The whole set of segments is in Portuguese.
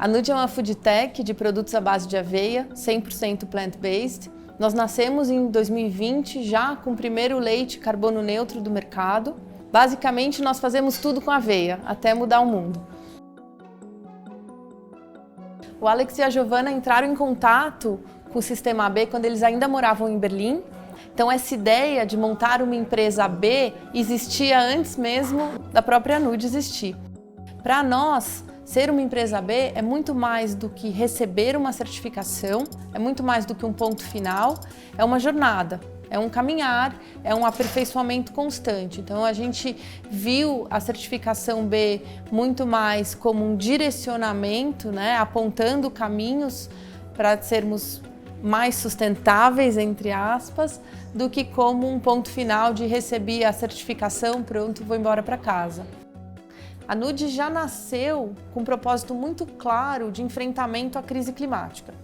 A Nude é uma food tech de produtos à base de aveia, 100% plant-based. Nós nascemos em 2020 já com o primeiro leite carbono neutro do mercado. Basicamente, nós fazemos tudo com aveia, até mudar o mundo. O Alex e a Giovana entraram em contato com o Sistema B quando eles ainda moravam em Berlim. Então essa ideia de montar uma empresa B existia antes mesmo da própria Nude existir. Para nós, ser uma empresa B é muito mais do que receber uma certificação, é muito mais do que um ponto final, é uma jornada, é um caminhar, é um aperfeiçoamento constante. Então a gente viu a certificação B muito mais como um direcionamento, né, apontando caminhos para sermos mais sustentáveis, entre aspas, do que como um ponto final de receber a certificação, pronto, vou embora para casa. A Nude já nasceu com um propósito muito claro de enfrentamento à crise climática.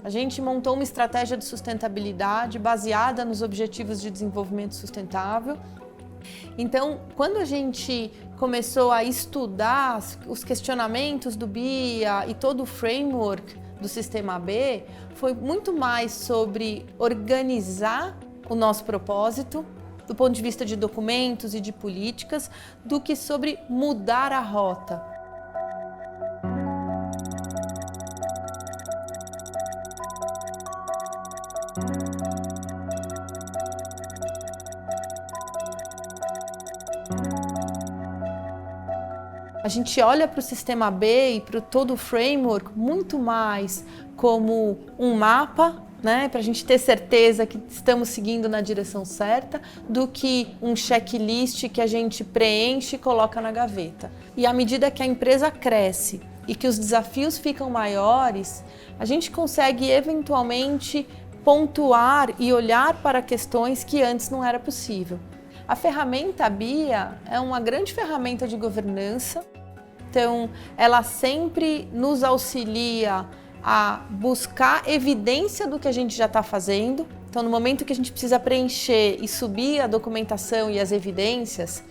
A gente montou uma estratégia de sustentabilidade baseada nos Objetivos de Desenvolvimento Sustentável. Então, quando a gente começou a estudar os questionamentos do BIA e todo o framework do Sistema B, foi muito mais sobre organizar o nosso propósito, do ponto de vista de documentos e de políticas, do que sobre mudar a rota. A gente olha para o Sistema B e para todo o framework muito mais como um mapa, né, para a gente ter certeza que estamos seguindo na direção certa, do que um checklist que a gente preenche e coloca na gaveta. E à medida que a empresa cresce e que os desafios ficam maiores, a gente consegue eventualmente pontuar e olhar para questões que antes não era possível. A ferramenta BIA é uma grande ferramenta de governança, então ela sempre nos auxilia a buscar evidência do que a gente já está fazendo. Então, no momento que a gente precisa preencher e subir a documentação e as evidências,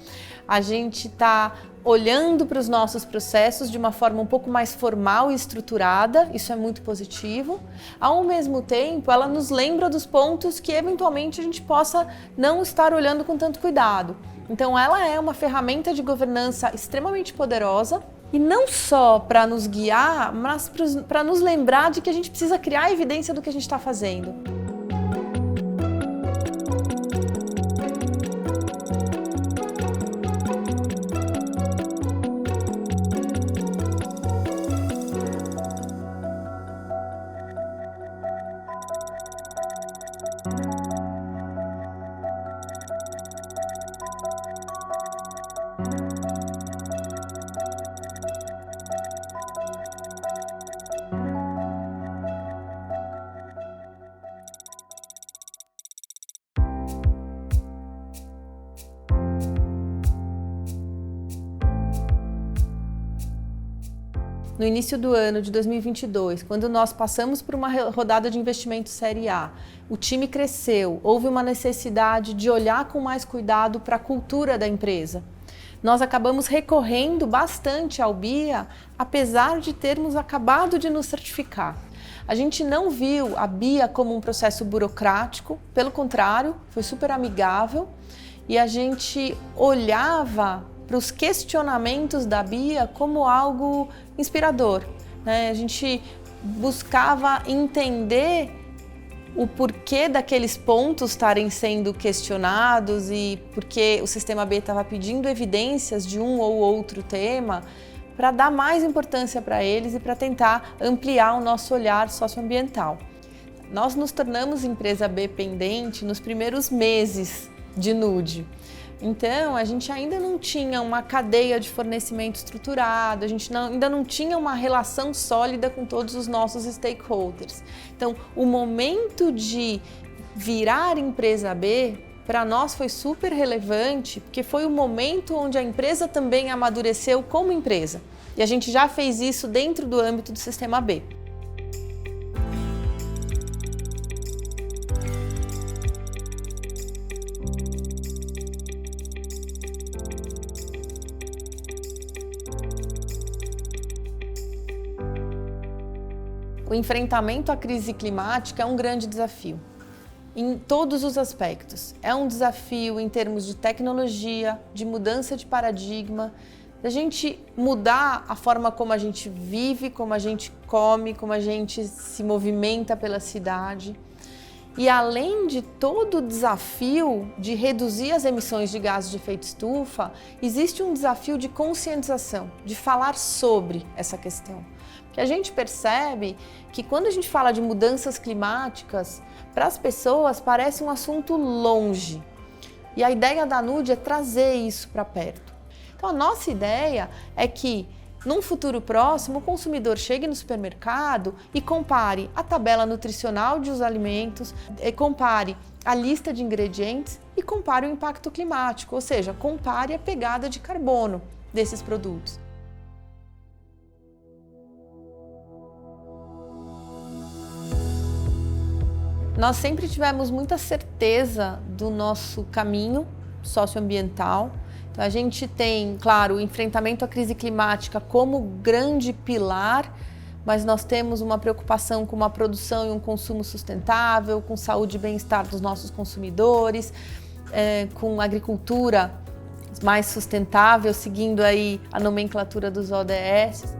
a gente está olhando para os nossos processos de uma forma um pouco mais formal e estruturada, isso é muito positivo. Ao mesmo tempo, ela nos lembra dos pontos que eventualmente a gente possa não estar olhando com tanto cuidado. Então, ela é uma ferramenta de governança extremamente poderosa, e não só para nos guiar, mas para nos lembrar de que a gente precisa criar evidência do que a gente está fazendo. No início do ano de 2022, quando nós passamos por uma rodada de investimento Série A, o time cresceu, houve uma necessidade de olhar com mais cuidado para a cultura da empresa. Nós acabamos recorrendo bastante ao BIA, apesar de termos acabado de nos certificar. A gente não viu a BIA como um processo burocrático, pelo contrário, foi super amigável e a gente olhava para os questionamentos da BIA como algo inspirador, né? A gente buscava entender o porquê daqueles pontos estarem sendo questionados e porque o Sistema B estava pedindo evidências de um ou outro tema para dar mais importância para eles e para tentar ampliar o nosso olhar socioambiental. Nós nos tornamos empresa B pendente nos primeiros meses de Nude. Então, a gente ainda não tinha uma cadeia de fornecimento estruturada, a gente ainda não tinha uma relação sólida com todos os nossos stakeholders. Então, o momento de virar empresa B, para nós foi super relevante, porque foi o momento onde a empresa também amadureceu como empresa. E a gente já fez isso dentro do âmbito do Sistema B. O enfrentamento à crise climática é um grande desafio, em todos os aspectos. É um desafio em termos de tecnologia, de mudança de paradigma, da gente mudar a forma como a gente vive, como a gente come, como a gente se movimenta pela cidade. E além de todo o desafio de reduzir as emissões de gases de efeito estufa, existe um desafio de conscientização, de falar sobre essa questão. Porque a gente percebe que quando a gente fala de mudanças climáticas, para as pessoas parece um assunto longe. E a ideia da Nude é trazer isso para perto. Então a nossa ideia é que num futuro próximo, o consumidor chegue no supermercado e compare a tabela nutricional dos alimentos, compare a lista de ingredientes e compare o impacto climático, ou seja, compare a pegada de carbono desses produtos. Nós sempre tivemos muita certeza do nosso caminho socioambiental. Então, a gente tem, claro, o enfrentamento à crise climática como grande pilar, mas nós temos uma preocupação com uma produção e um consumo sustentável, com saúde e bem-estar dos nossos consumidores, com agricultura mais sustentável, seguindo aí a nomenclatura dos ODS.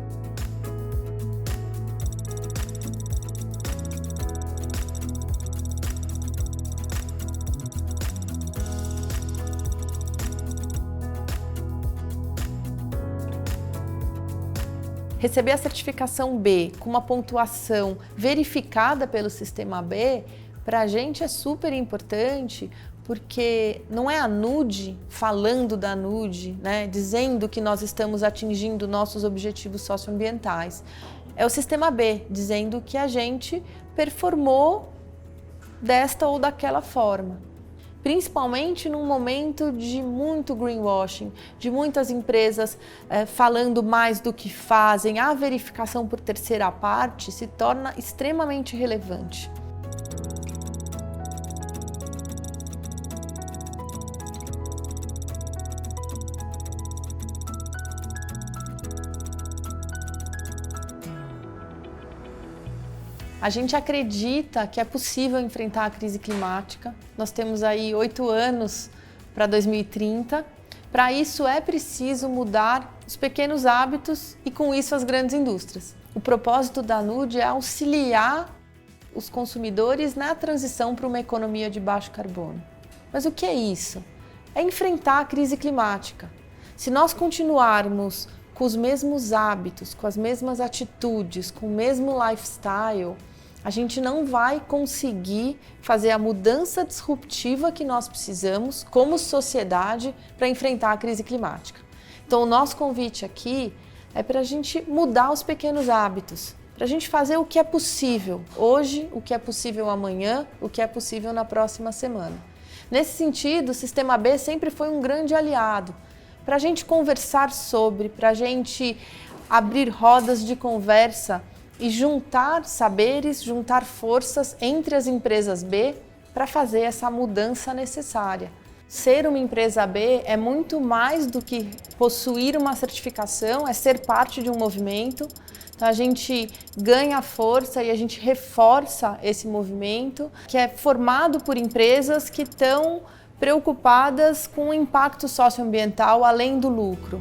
Receber a certificação B com uma pontuação verificada pelo sistema B, para a gente é super importante, porque não é a Nude falando da Nude, né, dizendo que nós estamos atingindo nossos objetivos socioambientais. É o sistema B dizendo que a gente performou desta ou daquela forma. Principalmente num momento de muito greenwashing, de muitas empresas falando mais do que fazem, a verificação por terceira parte se torna extremamente relevante. A gente acredita que é possível enfrentar a crise climática. Nós temos aí 8 anos para 2030. Para isso é preciso mudar os pequenos hábitos e com isso as grandes indústrias. O propósito da Nude é auxiliar os consumidores na transição para uma economia de baixo carbono. Mas o que é isso? É enfrentar a crise climática. Se nós continuarmos com os mesmos hábitos, com as mesmas atitudes, com o mesmo lifestyle, a gente não vai conseguir fazer a mudança disruptiva que nós precisamos como sociedade para enfrentar a crise climática. Então, o nosso convite aqui é para a gente mudar os pequenos hábitos, para a gente fazer o que é possível hoje, o que é possível amanhã, o que é possível na próxima semana. Nesse sentido, o Sistema B sempre foi um grande aliado para a gente conversar sobre, para a gente abrir rodas de conversa e juntar saberes, juntar forças entre as empresas B para fazer essa mudança necessária. Ser uma empresa B é muito mais do que possuir uma certificação, é ser parte de um movimento. Então a gente ganha força e a gente reforça esse movimento, que é formado por empresas que estão preocupadas com o impacto socioambiental além do lucro.